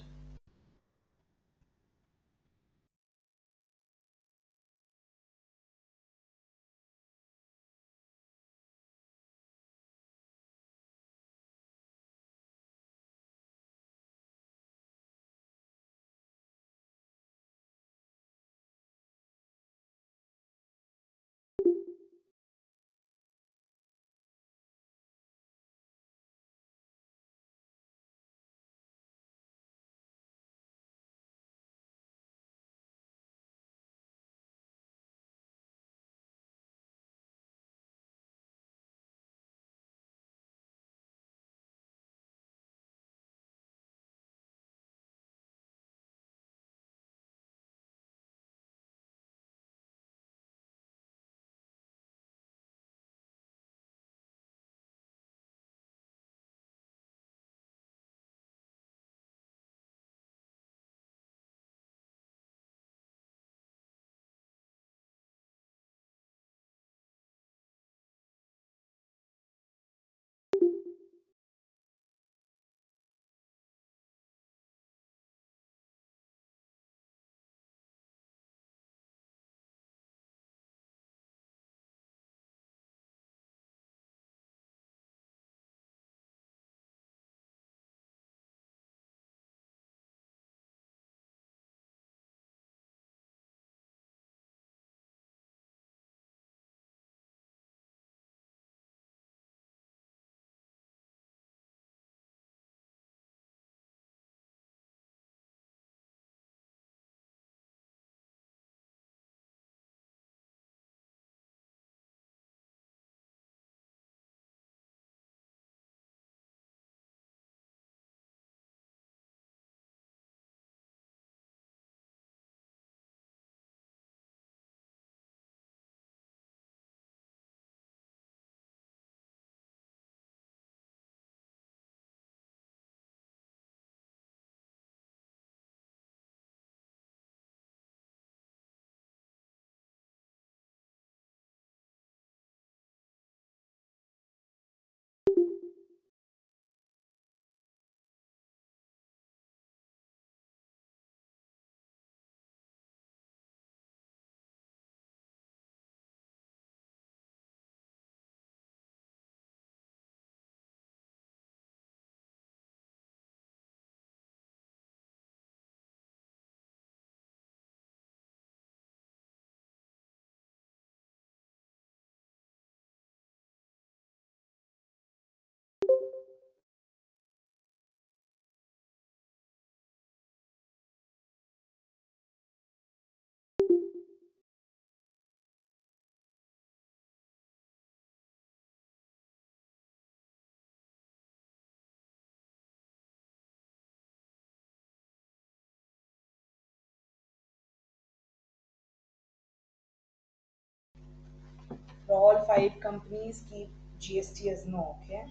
For all five companies, keep GST as no, okay?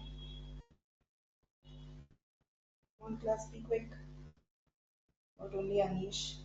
One class, be quick. Not only Anish.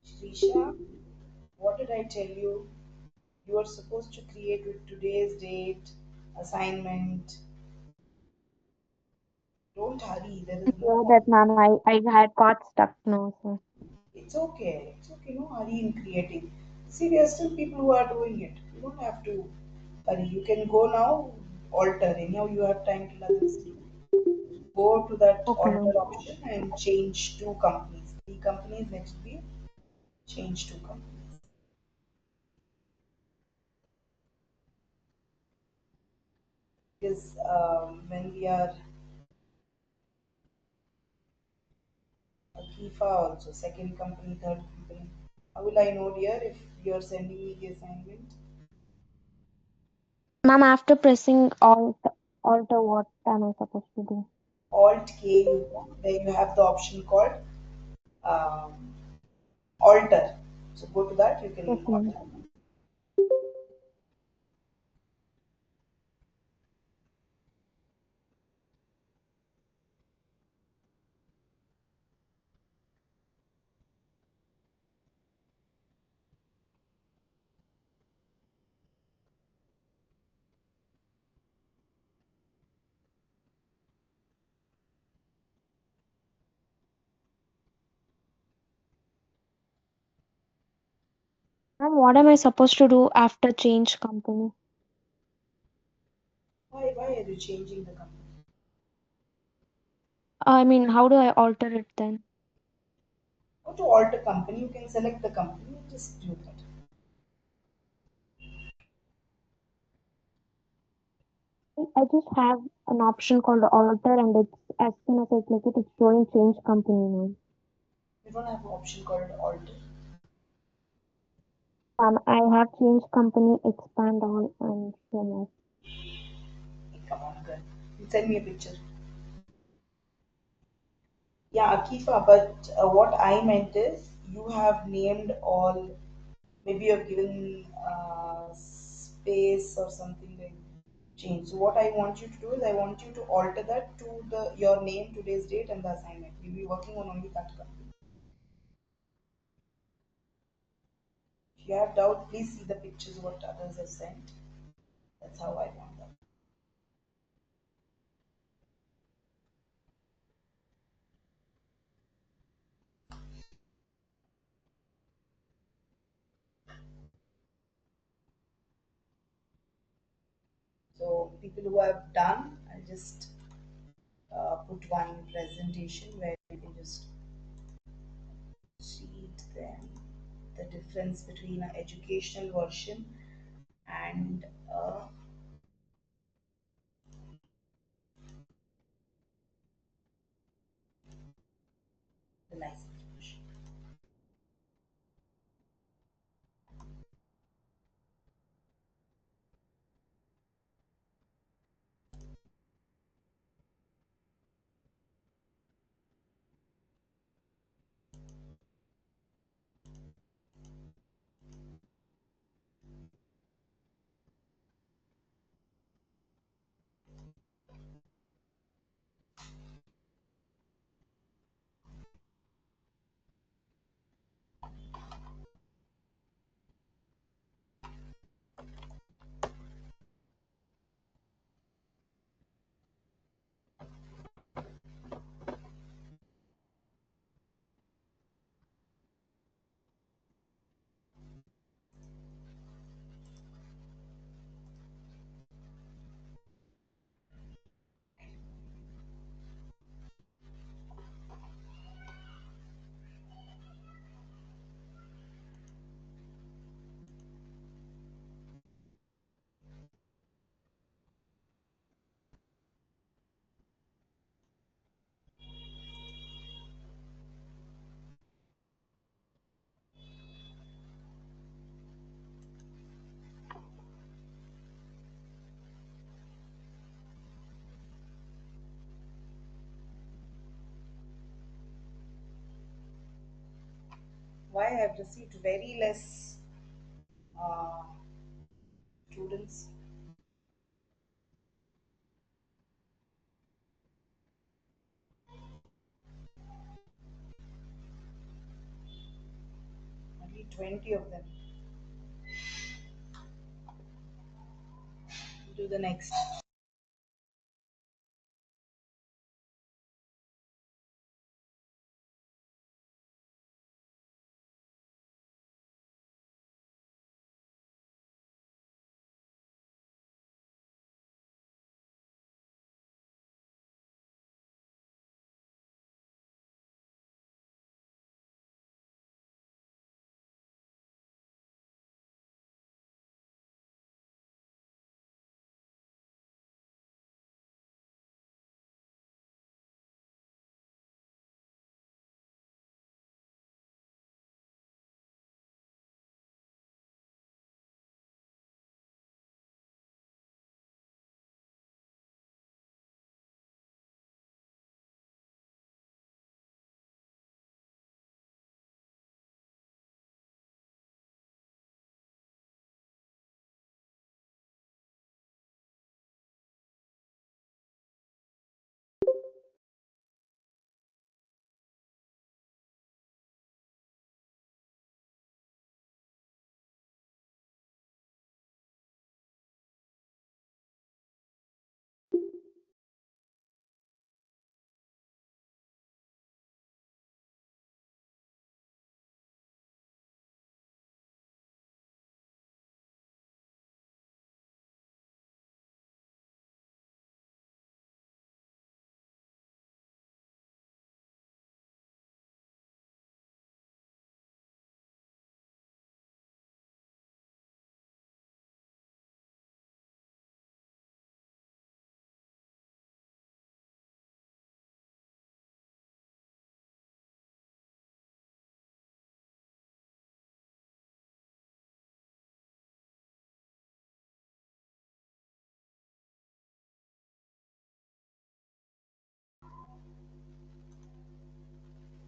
Shrisha, what did I tell you? You are supposed to create with today's date, assignment. Don't hurry, there is no Yeah, point. that ma'am, I had got stuck now, so. It's okay. It's okay. No hurry in creating. See, there are still people who are doing it. You don't have to hurry. You can go now, alter. Anyhow, you have time till others do. Go to that Okay, alter ma'am. option and change two companies. Three companies next week. Change two companies. Because when we are Akifa also, second company, third company. How will I know, dear, if you're sending me the assignment? Ma'am, after pressing alter, what am I supposed to do? Alt K, there you have the option called um, alter. So go to that, you Yes, can ma'am. alter. Ma'am, what am I supposed to do after change company? Why are you changing the company? I mean, how do I alter it then? Go to alter company, you can select the company and just do that. I just have an option called alter, and it's as soon as I click it, it's showing change company now. You don't have an option called alter. I have changed company, expand all, and show more. Hey, come on, girl. Send me a picture. Yeah, Akifa, but what I meant is you have named all, maybe you've given space or something like change. So what I want you to do is I want you to alter that to the your name, today's date, and the assignment. We'll be working on only that company. If you have doubt, please see the pictures what others have sent. That's how I want that. So people who have done, I'll just put one presentation where you can just see them. the difference between an educational version and the licensed version. Why I have received very less uh, students. Only 20 of them. Do the next.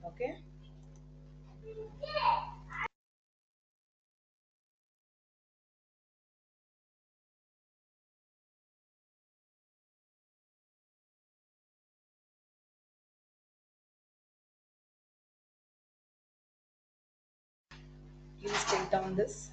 Okay. Please take down this.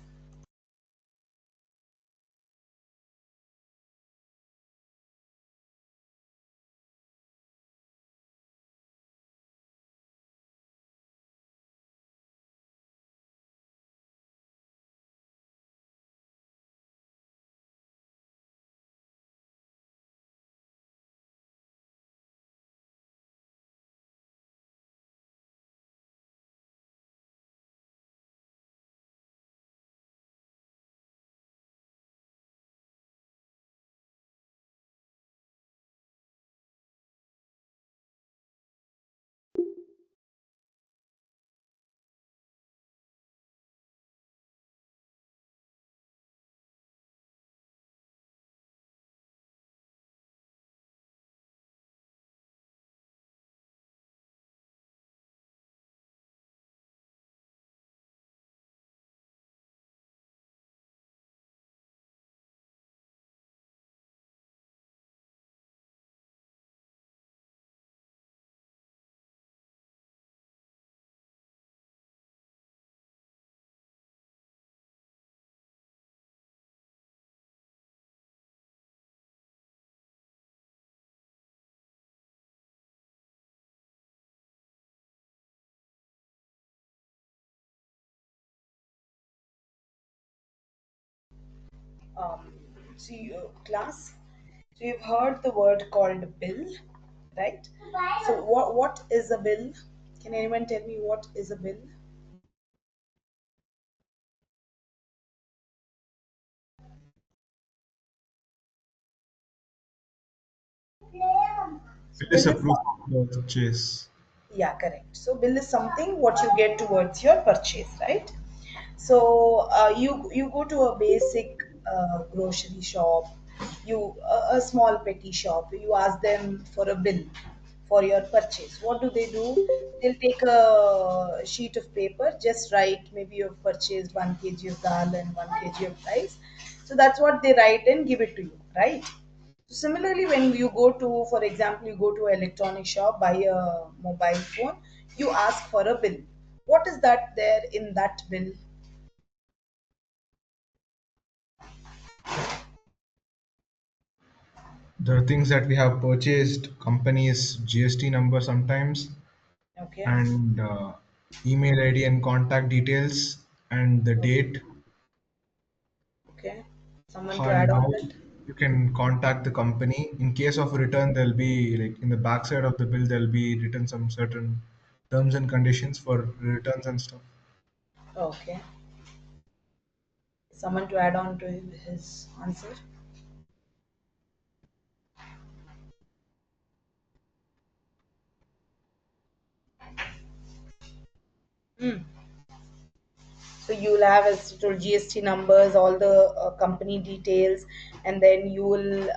Um, class. So you've heard the word called bill, right? So what is a bill? Can anyone tell me what is a bill? So It is bill a is proof of the purchase. yeah, correct. So bill is something what you get towards your purchase, right? So you go to a basic grocery shop, a small petty shop. You ask them for a bill for your purchase. What do they do? They'll take a sheet of paper, just write maybe you've purchased 1 kg of dal and 1 kg of rice. So that's what they write and give it to you, right? Similarly, when you go to, for example, you go to an electronic shop, buy a mobile phone, you ask for a bill. What is that there in that bill? The things that we have purchased, company's GST number sometimes, Okay, and email ID and contact details, and the date, okay. Someone to add and on how that? you can contact the company. In case of return, there'll be like in the backside of the bill, there'll be written some certain terms and conditions for returns and stuff. Okay. Someone to add on to his answer? Hmm. So you'll have, as you told, GST numbers, all the company details, and then you will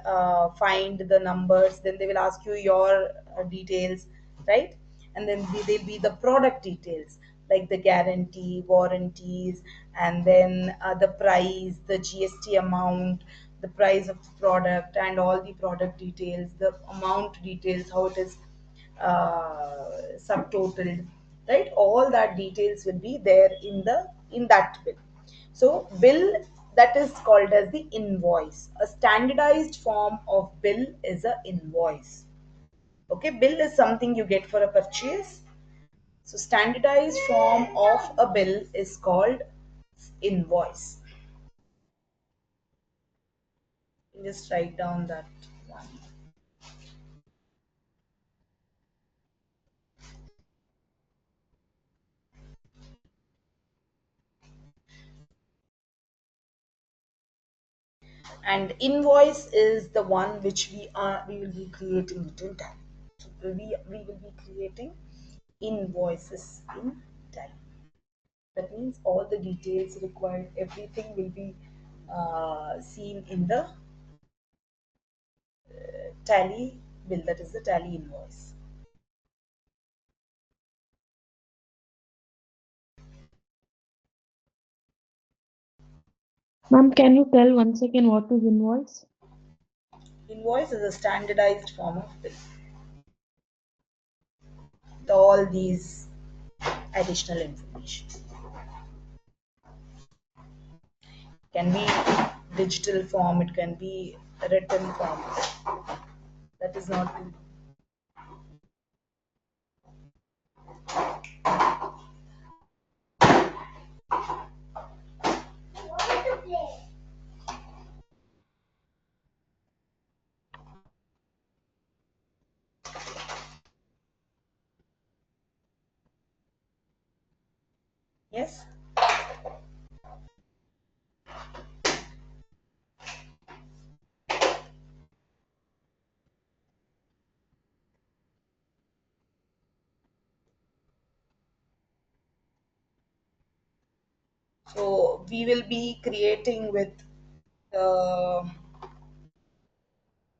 find the numbers. Then they will ask you your details, right? And then there'll be the product details, like the guarantee, warranties, and then the price, the GST amount, the price of the product, and all the product details, the amount details, how it is subtotaled, right? All that details will be there in that bill. So bill, that is called as the invoice. A standardized form of bill is a invoice. Okay, bill is something you get for a purchase. So standardized form of a bill is called invoice. Just write down that one. And invoice is the one which we will be creating it in time. So we will be creating invoices in time. That means all the details required, everything will be seen in the tally bill, that is the tally invoice. Ma'am, can you tell once again what is invoice? Invoice is a standardized form of bill. All these additional information can be digital form, it can be written form. That is not the yes. So we will be creating with uh,